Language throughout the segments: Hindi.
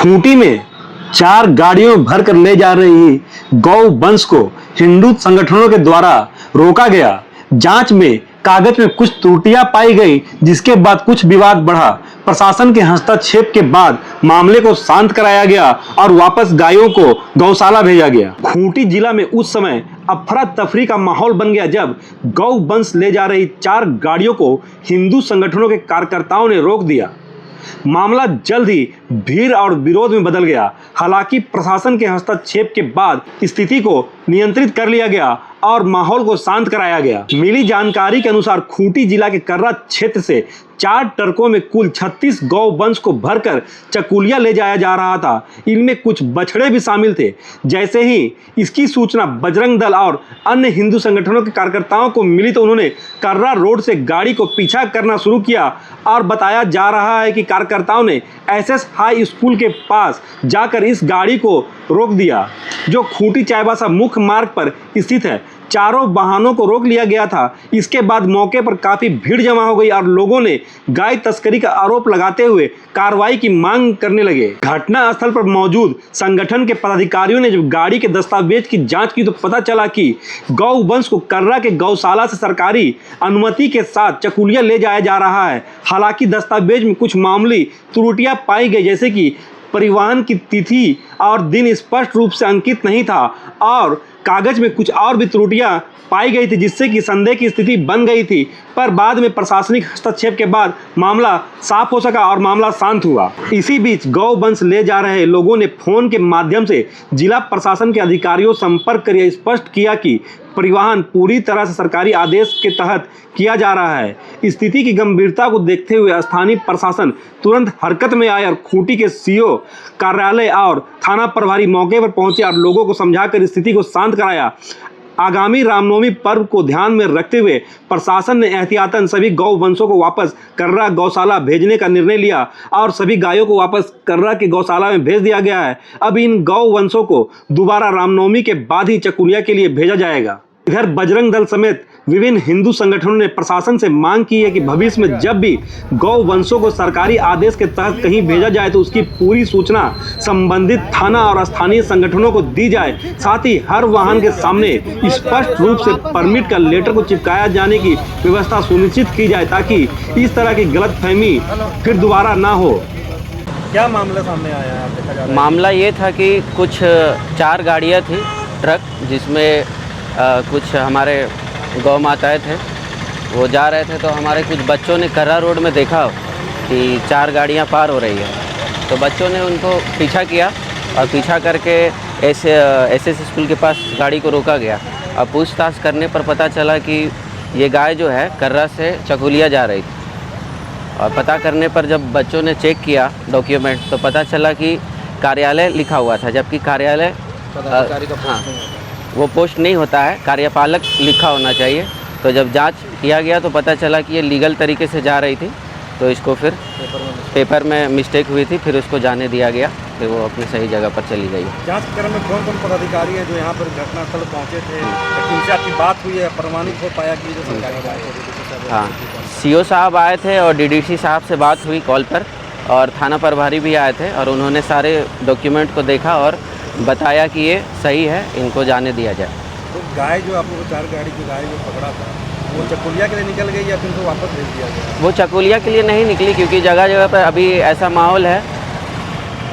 खूंटी में 4 गाड़ियों में भरकर ले जा रही गौ वंश को हिंदू संगठनों के द्वारा रोका गया। जांच में कागज में कुछ त्रुटियां पाई गई, जिसके बाद कुछ विवाद बढ़ा। प्रशासन के हस्तक्षेप के बाद मामले को शांत कराया गया और वापस गायों को गौशाला भेजा गया। खूंटी जिला में उस समय अफरा तफरी का माहौल बन गया जब गौ वंश ले जा रही 4 गाड़ियों को हिंदू संगठनों के कार्यकर्ताओं ने रोक दिया। मामला जल्द ही भीड़ और विरोध में बदल गया। हालांकि प्रशासन के हस्तक्षेप के बाद स्थिति को नियंत्रित कर लिया गया और माहौल को शांत कराया गया। मिली जानकारी के अनुसार खूंटी जिला के कर्रा क्षेत्र से 4 ट्रकों में कुल 36 गौ वंश को भरकर चकुलिया ले जाया जा रहा था। इनमें कुछ बछड़े भी शामिल थे। जैसे ही इसकी सूचना बजरंग दल और अन्य हिंदू संगठनों के कार्यकर्ताओं को मिली तो उन्होंने कर्रा रोड से गाड़ी को पीछा करना शुरू किया और बताया जा रहा है कि कार्यकर्ताओं ने एसएस हाई स्कूल के पास जाकर इस गाड़ी को रोक दिया, जो खूंटी चाईबासा मुख्य मार्ग पर स्थित है। चारों वाहनों को रोक लिया गया था। इसके बाद मौके पर काफी भीड़ जमा हो गई और लोगों ने गाय तस्करी का आरोप लगाते हुए कार्रवाई की मांग करने लगे। घटना स्थल पर मौजूद संगठन के पदाधिकारियों ने जब गाड़ी के दस्तावेज की जांच की तो पता चला कि गौ वंश को कर्रा के गौशाला से सरकारी अनुमति के साथ चकुलिया ले जाया जा रहा है। हालांकि दस्तावेज में कुछ मामूली त्रुटियां पाई गई, जैसे कि परिवहन की तिथि और दिन स्पष्ट रूप से अंकित नहीं था और कागज में कुछ और भी त्रुटियां पाई गई थी, जिससे कि संदेह की स्थिति बन गई थी। पर बाद में प्रशासनिक हस्तक्षेप के बाद मामला साफ हो सका और मामला शांत हुआ। इसी बीच गौ वंश ले जा रहे लोगों ने फोन के माध्यम से जिला प्रशासन के अधिकारियों से संपर्क कर स्पष्ट किया कि परिवहन पूरी तरह से सरकारी आदेश के तहत किया जा रहा है। स्थिति की गंभीरता को देखते हुए स्थानीय प्रशासन तुरंत हरकत में आए और खूंटी के सीओ कार्यालय और थाना प्रभारी मौके पर पहुंचे और लोगों को समझाकर स्थिति को शांत कराया। आगामी रामनवमी पर्व को ध्यान में रखते हुए प्रशासन ने एहतियातन सभी गौ वंशों को वापस कर्रा गौशाला भेजने का निर्णय लिया और सभी गायों को वापस कर्रा के गौशाला में भेज दिया गया है। अब इन गौ वंशों को दोबारा रामनवमी के बाद ही चकुलिया के लिए भेजा जाएगा। इधर बजरंग दल समेत विभिन्न हिंदू संगठनों ने प्रशासन से मांग की है कि भविष्य में जब भी गौ वंशों को सरकारी आदेश के तहत कहीं भेजा जाए तो उसकी पूरी सूचना संबंधित थाना और स्थानीय संगठनों को दी जाए। साथ ही हर वाहन के सामने स्पष्ट रूप से परमिट का लेटर को चिपकाया जाने की व्यवस्था सुनिश्चित की जाए, ताकि इस तरह की गलतफहमी फिर दोबारा ना हो। क्या मामला सामने आया है? देखा जा रहा है मामला ये था कि कुछ 4 गाड़ियाँ थी ट्रक, जिसमें कुछ हमारे गौ माताएँ थे, वो जा रहे थे। तो हमारे कुछ बच्चों ने कर्रा रोड में देखा कि 4 गाड़ियाँ पार हो रही है, तो बच्चों ने उनको पीछा किया और पीछा करके एसएस स्कूल के पास गाड़ी को रोका गया। अब पूछताछ करने पर पता चला कि ये गाय जो है कर्रा से चकुलिया जा रही थी। और पता करने पर जब बच्चों ने चेक किया डॉक्यूमेंट तो पता चला कि कार्यालय लिखा हुआ था, जबकि कार्यालय हाँ वो पोस्ट नहीं होता है, कार्यपालक लिखा होना चाहिए। तो जब जांच किया गया तो पता चला कि ये लीगल तरीके से जा रही थी, तो इसको फिर पेपर में मिस्टेक हुई थी, फिर उसको जाने दिया गया, फिर वो अपनी सही जगह पर चली गई। जांच के क्रम में कौन कौन पदाधिकारी है जो यहाँ पर घटनास्थल पहुँचे थे, उनसे आपकी बात हुई है, प्रमाणित हो पाया कि जो सरकारी? हाँ, सीओ साहब आए थे और डीडीसी साहब से बात हुई कॉल पर, और थाना प्रभारी भी आए थे और उन्होंने सारे डॉक्यूमेंट को देखा और बताया कि ये सही है, इनको जाने दिया जाए। तो गाय जो आप लोग 4 गाड़ी की गाय जो पकड़ा था वो चकुलिया के लिए निकल गई या फिर उनको वापस भेज दिया गया? वो चकुलिया के लिए नहीं निकली, क्योंकि जगह जगह पर अभी ऐसा माहौल है,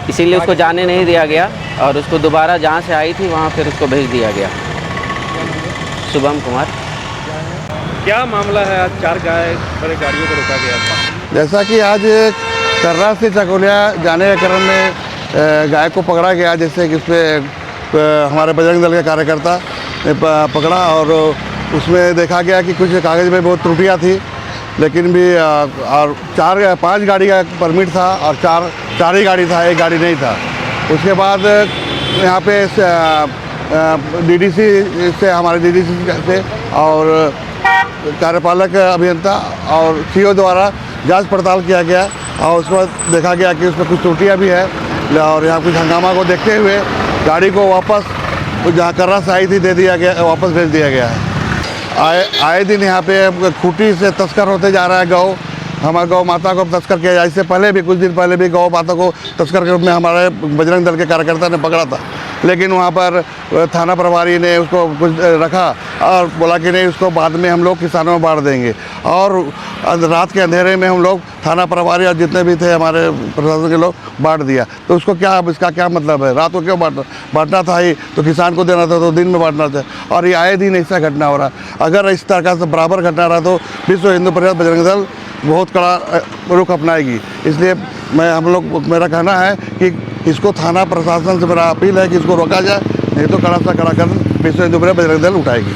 इसीलिए उसको जाने नहीं दिया गया और उसको दोबारा जहाँ से आई थी वहाँ फिर उसको भेज दिया गया। शुभम कुमार। क्या मामला है? आज 4 गाय बड़े गाड़ियों को रोका गया था। जैसा कि आज कर्रा से चकुलिया जाने के क्रम में गाय को पकड़ा गया, जैसे कि उसमें हमारे बजरंग दल के कार्यकर्ता ने पकड़ा और उसमें देखा गया कि कुछ कागज़ में बहुत त्रुटियां थी, लेकिन भी और 5 गाड़ी का परमिट था और 4 ही गाड़ी था, 1 गाड़ी नहीं था। उसके बाद यहाँ पे डीडीसी से हमारे डीडीसी से और कार्यपालक अभियंता और सीओ द्वारा जांच पड़ताल किया गया और उसके बाद देखा गया कि उसमें कुछ त्रुटियाँ भी है और यहाँ कुछ हंगामा को देखते हुए गाड़ी को वापस जहाँ कर्रा से आई थी दे दिया गया, वापस भेज दिया गया है। आए दिन यहाँ पे खूंटी से तस्कर होते जा रहा है गौ, हमारे गौ माता को तस्कर किया जाए। इससे पहले भी कुछ दिन पहले भी गौ माता को तस्कर के रूप में हमारे बजरंग दल के कार्यकर्ता ने पकड़ा था, लेकिन वहाँ पर थाना प्रभारी ने उसको कुछ रखा और बोला कि नहीं, उसको बाद में हम लोग किसानों में बांट देंगे। और रात के अंधेरे में हम लोग थाना प्रभारी और जितने भी थे हमारे प्रशासन के लोग बांट दिया। तो उसको क्या, इसका क्या मतलब है? रात को क्यों बांटना था ही तो किसान को देना था, तो दिन में बांटना था। और ये आए दिन ऐसा घटना हो रहा। अगर इस तरह से बराबर घटना रहा तो विश्व हिंदू परिषद बजरंग दल बहुत कड़ा रुख अपनाएगी। इसलिए मेरा कहना है कि इसको थाना प्रशासन से मेरा अपील है कि इसको रोका जाए, नहीं तो कड़ा से कड़ा कदम विश्व हिंदू परिषद बजरंग दल उठाएगी।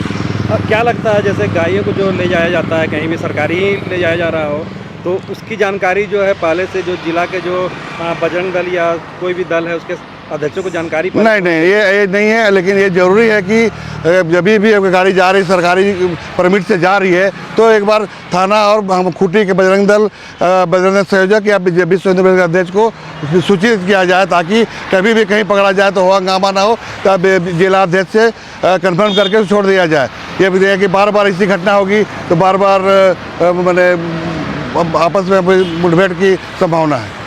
क्या लगता है, जैसे गायों को जो ले जाया जाता है, कहीं भी सरकारी ही ले जाया जा रहा हो, तो उसकी जानकारी जो है पहले से जो जिला के जो बजरंग दल या कोई भी दल है उसके अध्यक्षों को जानकारी नहीं, ये नहीं है। लेकिन ये ज़रूरी है कि जब भी गाड़ी जा रही सरकारी परमिट से जा रही है तो एक बार थाना और हम खूंटी के बजरंग दल संयोजक या विश्व हिंदू परिषद अध्यक्ष को सूचित किया जाए, ताकि कभी भी कहीं पकड़ा जाए तो हंगामा ना हो, तब जिला अध्यक्ष से कंफर्म करके छोड़ दिया जाए। ये कि बार बार ऐसी घटना होगी तो बार बार मैंने आपस में मुठभेड़ की संभावना है।